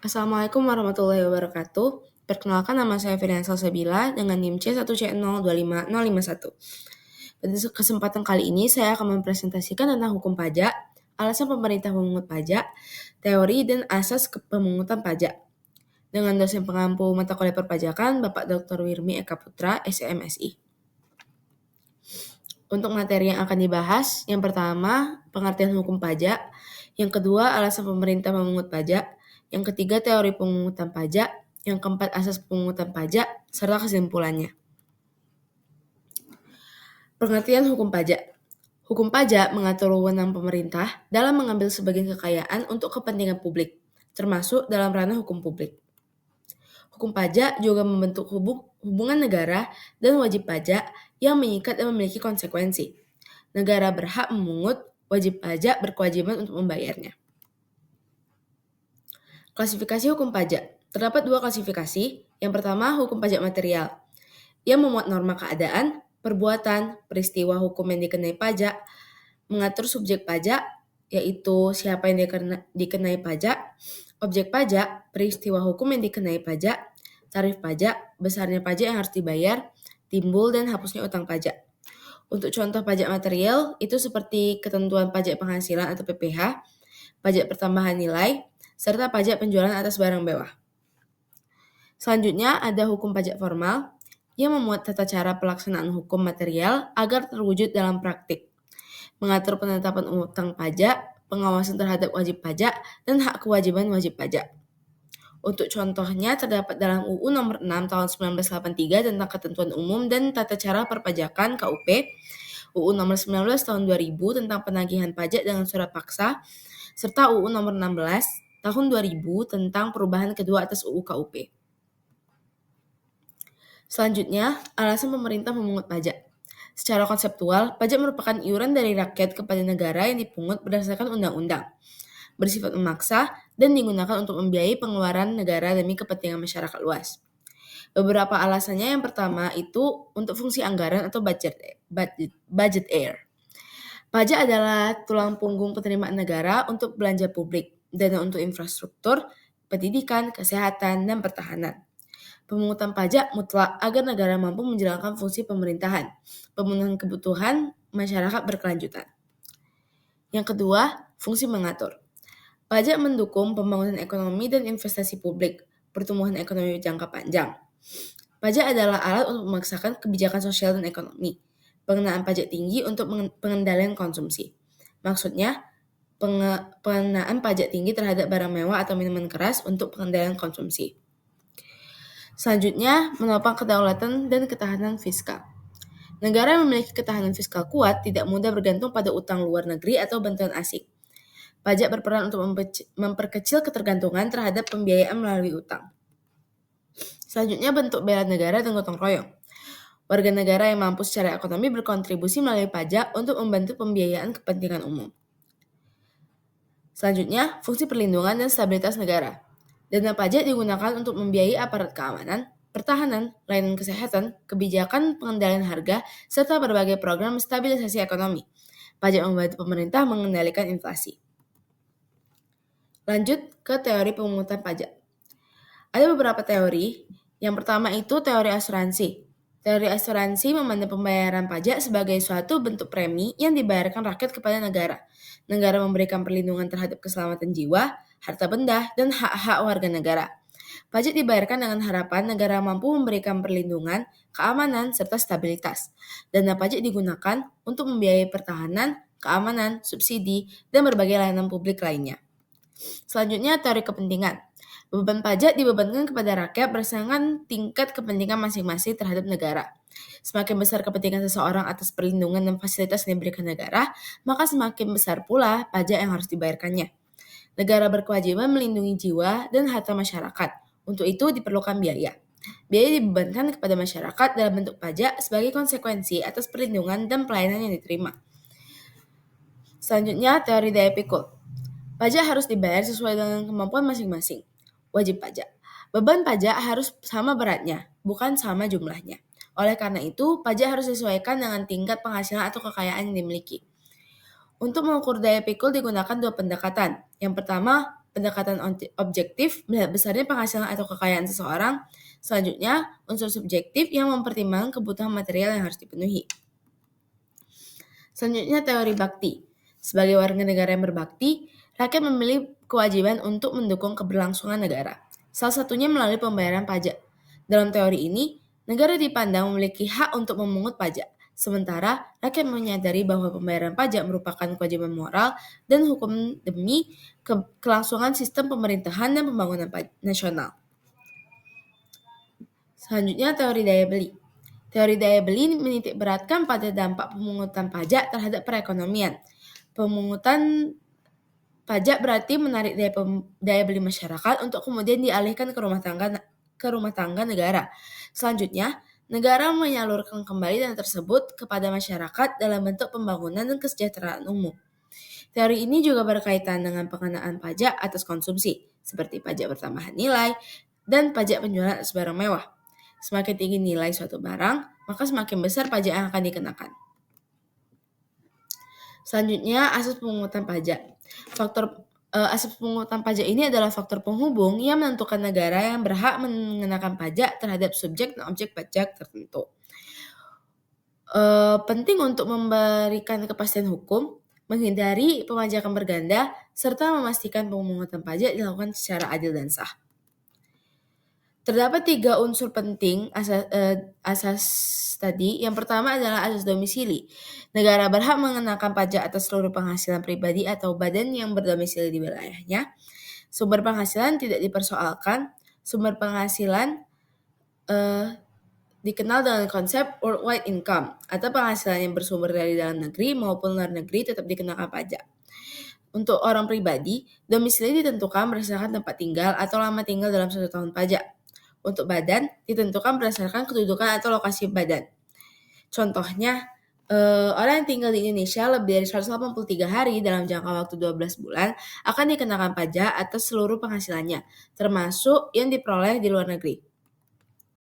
Assalamualaikum warahmatullahi wabarakatuh. Perkenalkan, nama saya Firian Salsabila dengan NIM C1C025051. Pada kesempatan kali ini saya akan mempresentasikan tentang hukum pajak, alasan pemerintah memungut pajak, teori dan asas pemungutan pajak. Dengan dosen pengampu mata kuliah perpajakan, Bapak Dr. Wirmi Eka Putra, SMSI. Untuk materi yang akan dibahas, yang pertama, pengertian hukum pajak, yang kedua, alasan pemerintah memungut pajak, yang ketiga, teori pemungutan pajak, yang keempat, asas pemungutan pajak, serta kesimpulannya. Pengertian hukum pajak. Hukum pajak mengatur wewenang pemerintah dalam mengambil sebagian kekayaan untuk kepentingan publik, termasuk dalam ranah hukum publik. Hukum pajak juga membentuk hubungan negara dan wajib pajak yang mengikat dan memiliki konsekuensi. Negara berhak memungut, wajib pajak berkewajiban untuk membayarnya. Klasifikasi hukum pajak. Terdapat dua klasifikasi. Yang pertama, hukum pajak material, yang memuat norma keadaan, perbuatan, peristiwa hukum yang dikenai pajak, mengatur subjek pajak, yaitu siapa yang dikenai pajak, objek pajak, peristiwa hukum yang dikenai pajak, tarif pajak, besarnya pajak yang harus dibayar, timbul dan hapusnya utang pajak. Untuk contoh pajak material, itu seperti ketentuan pajak penghasilan atau PPh, pajak pertambahan nilai, serta pajak penjualan atas barang mewah. Selanjutnya ada hukum pajak formal, yang memuat tata cara pelaksanaan hukum material agar terwujud dalam praktik, mengatur penetapan utang pajak, pengawasan terhadap wajib pajak, dan hak kewajiban wajib pajak. Untuk contohnya terdapat dalam UU Nomor 6 Tahun 1983 tentang Ketentuan Umum dan Tata Cara Perpajakan KUP, UU Nomor 19 Tahun 2000 tentang Penagihan Pajak dengan Surat Paksa, serta UU Nomor 16 Tahun 2000 tentang perubahan kedua atas UU KUP. Selanjutnya, alasan pemerintah memungut pajak. Secara konseptual, pajak merupakan iuran dari rakyat kepada negara yang dipungut berdasarkan undang-undang, bersifat memaksa, dan digunakan untuk membiayai pengeluaran negara demi kepentingan masyarakat luas. Beberapa alasannya, yang pertama itu untuk fungsi anggaran atau budget air. Pajak adalah tulang punggung penerimaan negara untuk belanja publik, dana untuk infrastruktur, pendidikan, kesehatan, dan pertahanan. Pemungutan pajak mutlak agar negara mampu menjalankan fungsi pemerintahan, pemenuhan kebutuhan masyarakat berkelanjutan. Yang kedua, fungsi mengatur. Pajak mendukung pembangunan ekonomi dan investasi publik, pertumbuhan ekonomi jangka panjang. Pajak adalah alat untuk memaksakan kebijakan sosial dan ekonomi. Pengenaan pajak tinggi untuk pengendalian konsumsi. Maksudnya, pengenaan pajak tinggi terhadap barang mewah atau minuman keras untuk pengendalian konsumsi. Selanjutnya, menopang kedaulatan dan ketahanan fiskal. Negara yang memiliki ketahanan fiskal kuat tidak mudah bergantung pada utang luar negeri atau bantuan asing. Pajak berperan untuk memperkecil ketergantungan terhadap pembiayaan melalui utang. Selanjutnya, bentuk bela negara dan gotong royong. Warga negara yang mampu secara ekonomi berkontribusi melalui pajak untuk membantu pembiayaan kepentingan umum. Selanjutnya, fungsi perlindungan dan stabilitas negara. Dana pajak digunakan untuk membiayai aparat keamanan, pertahanan, layanan kesehatan, kebijakan pengendalian harga, serta berbagai program stabilisasi ekonomi. Pajak membantu pemerintah mengendalikan inflasi. Lanjut ke teori pemungutan pajak. Ada beberapa teori. Yang pertama itu teori asuransi. Teori asuransi memandang pembayaran pajak sebagai suatu bentuk premi yang dibayarkan rakyat kepada negara. Negara memberikan perlindungan terhadap keselamatan jiwa, harta benda, dan hak-hak warga negara. Pajak dibayarkan dengan harapan negara mampu memberikan perlindungan, keamanan, serta stabilitas. Dana pajak digunakan untuk membiayai pertahanan, keamanan, subsidi, dan berbagai layanan publik lainnya. Selanjutnya, teori kepentingan. Beban pajak dibebankan kepada rakyat berdasarkan tingkat kepentingan masing-masing terhadap negara. Semakin besar kepentingan seseorang atas perlindungan dan fasilitas yang diberikan negara, maka semakin besar pula pajak yang harus dibayarkannya. Negara berkewajiban melindungi jiwa dan harta masyarakat. Untuk itu diperlukan biaya. Biaya dibebankan kepada masyarakat dalam bentuk pajak sebagai konsekuensi atas perlindungan dan pelayanan yang diterima. Selanjutnya, teori daya pikul. Pajak harus dibayar sesuai dengan kemampuan masing-masing. Wajib pajak. Beban pajak harus sama beratnya, bukan sama jumlahnya. Oleh karena itu, pajak harus disesuaikan dengan tingkat penghasilan atau kekayaan yang dimiliki. Untuk mengukur daya pikul digunakan dua pendekatan. Yang pertama, pendekatan objektif melihat besarnya penghasilan atau kekayaan seseorang. Selanjutnya, unsur subjektif yang mempertimbangkan kebutuhan material yang harus dipenuhi. Selanjutnya, teori bakti. Sebagai warga negara yang berbakti, rakyat memiliki kewajiban untuk mendukung keberlangsungan negara. Salah satunya melalui pembayaran pajak. Dalam teori ini, negara dipandang memiliki hak untuk memungut pajak. Sementara, rakyat menyadari bahwa pembayaran pajak merupakan kewajiban moral dan hukum demi kelangsungan sistem pemerintahan dan pembangunan nasional. Selanjutnya, teori daya beli. Teori daya beli menitik beratkan pada dampak pemungutan pajak terhadap perekonomian. Pemungutan pajak berarti menarik daya beli masyarakat untuk kemudian dialihkan ke rumah tangga negara. Selanjutnya, negara menyalurkan kembali dana tersebut kepada masyarakat dalam bentuk pembangunan dan kesejahteraan umum. Teori ini juga berkaitan dengan pengenaan pajak atas konsumsi, seperti pajak bertambahan nilai dan pajak penjualan atas barang mewah. Semakin tinggi nilai suatu barang, maka semakin besar pajak yang akan dikenakan. Selanjutnya, asas pemungutan pajak. Asas pemungutan pajak ini adalah faktor penghubung yang menentukan negara yang berhak mengenakan pajak terhadap subjek dan objek pajak tertentu. Penting untuk memberikan kepastian hukum, menghindari pemajakan berganda, serta memastikan pemungutan pajak dilakukan secara adil dan sah. Terdapat 3 unsur penting asas tadi. Yang pertama adalah asas domisili. Negara berhak mengenakan pajak atas seluruh penghasilan pribadi atau badan yang berdomisili di wilayahnya. Sumber penghasilan tidak dipersoalkan. Sumber penghasilan dikenal dengan konsep worldwide income atau penghasilan yang bersumber dari dalam negeri maupun luar negeri tetap dikenakan pajak. Untuk orang pribadi, domisili ditentukan berdasarkan tempat tinggal atau lama tinggal dalam 1 tahun pajak. Untuk badan, ditentukan berdasarkan kedudukan atau lokasi badan. Contohnya, orang yang tinggal di Indonesia lebih dari 183 hari dalam jangka waktu 12 bulan akan dikenakan pajak atas seluruh penghasilannya, termasuk yang diperoleh di luar negeri.